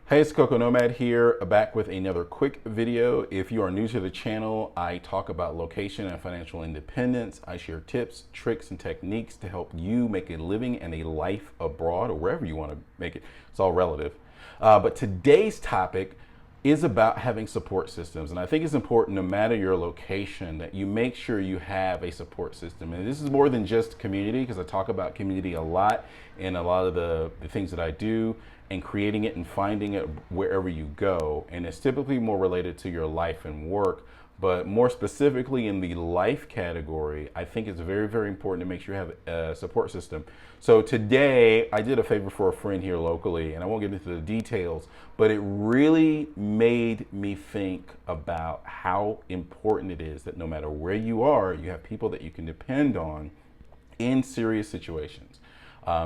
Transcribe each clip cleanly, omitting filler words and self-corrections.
Hey, it's Coco Nomad here, back with another quick video. If you are new to the channel, I talk about location and financial independence. I share tips, tricks, and techniques to help you make a living and a life abroad or wherever you want to make it. It's all relative. But today's topic is about having support systems. And I think it's important, no matter your location, that you make sure you have a support system. And this is more than just community, because I talk about community a lot in a lot of the things that I do, and creating it and finding it wherever you go. And it's typically more related to your life and work. But more specifically in the life category, I think it's very, very important to make sure you have a support system. So today I did a favor for a friend here locally, and I won't get into the details, but it really made me think about how important it is that no matter where you are, you have people that you can depend on in serious situations.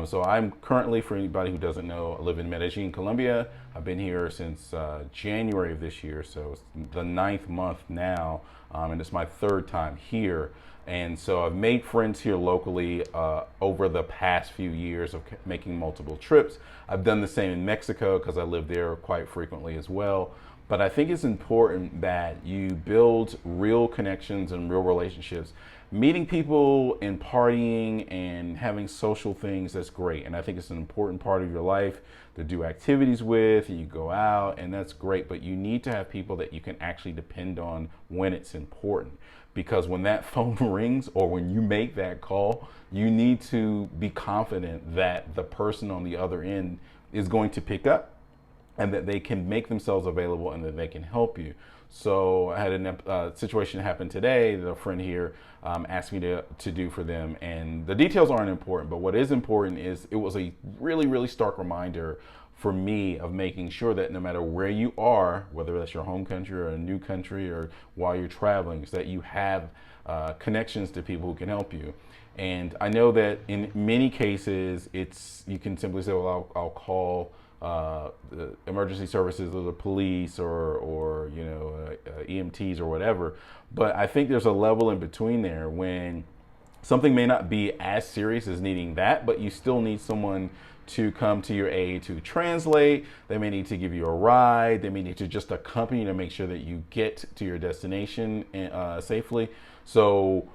So I'm currently, for anybody who doesn't know, I live in Medellin, Colombia. I've been here since January of this year, so it's the 9th month now, and it's my 3rd time here. And so I've made friends here locally over the past few years of making multiple trips. I've done the same in Mexico because I live there quite frequently as well. But I think it's important that you build real connections and real relationships. Meeting people and partying and having social things, that's great. And I think it's an important part of your life to do activities with, and you go out, and that's great. But you need to have people that you can actually depend on when it's important. Because when that phone rings or when you make that call, you need to be confident that the person on the other end is going to pick up, and that they can make themselves available and that they can help you. So I had a situation happen today that a friend here asked me to do for them. And the details aren't important, but what is important is it was a really, really stark reminder for me of making sure that no matter where you are, whether that's your home country or a new country or while you're traveling, is that you have connections to people who can help you. And I know that in many cases, you can simply say, well, I'll call the emergency services or the police or EMTs or whatever. But I think there's a level in between there when something may not be as serious as needing that, but you still need someone to come to your aid to translate. They may need to give you a ride. They may need to just accompany you to make sure that you get to your destination safely. So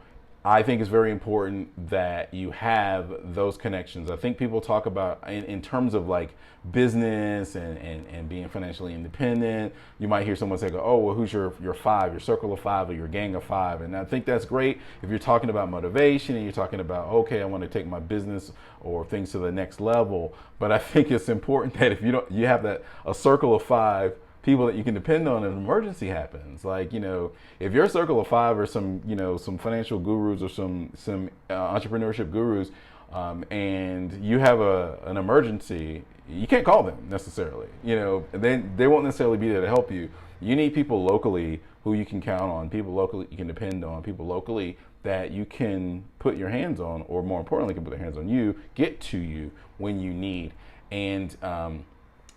I think it's very important that you have those connections. I think people talk about in terms of like business and being financially independent. You might hear someone say, oh, well, who's your five, your circle of five or your gang of five? And I think that's great if you're talking about motivation and you're talking about, okay, I want to take my business or things to the next level. But I think it's important that if you have a circle of five people that you can depend on if an emergency happens. Like, if your circle of five are some financial gurus or some entrepreneurship gurus, and you have an emergency, you can't call them necessarily. They won't necessarily be there to help you. You need people locally who you can count on, people locally you can depend on, people locally that you can put your hands on, or more importantly, can put their hands on you, get to you when you need. And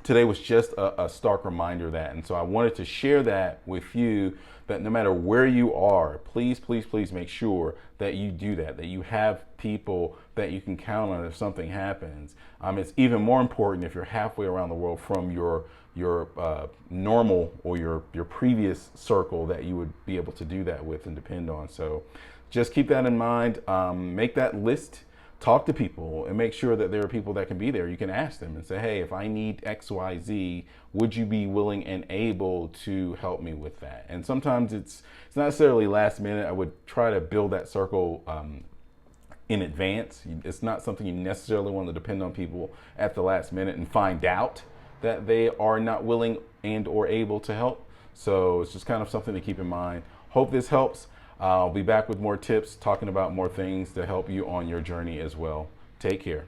today was just a stark reminder of that. And so I wanted to share that with you, that no matter where you are, please, please, please make sure that you do that you have people that you can count on if something happens. It's even more important if you're halfway around the world from your normal or your previous circle, that you would be able to do that with and depend on. So just keep that in mind. Make that list. Talk to people and make sure that there are people that can be there. You can ask them and say, hey, if I need X, Y, Z, would you be willing and able to help me with that? And sometimes it's not necessarily last minute. I would try to build that circle in advance. It's not something you necessarily want to depend on people at the last minute and find out that they are not willing and or able to help. So it's just kind of something to keep in mind. Hope this helps. I'll be back with more tips, talking about more things to help you on your journey as well. Take care.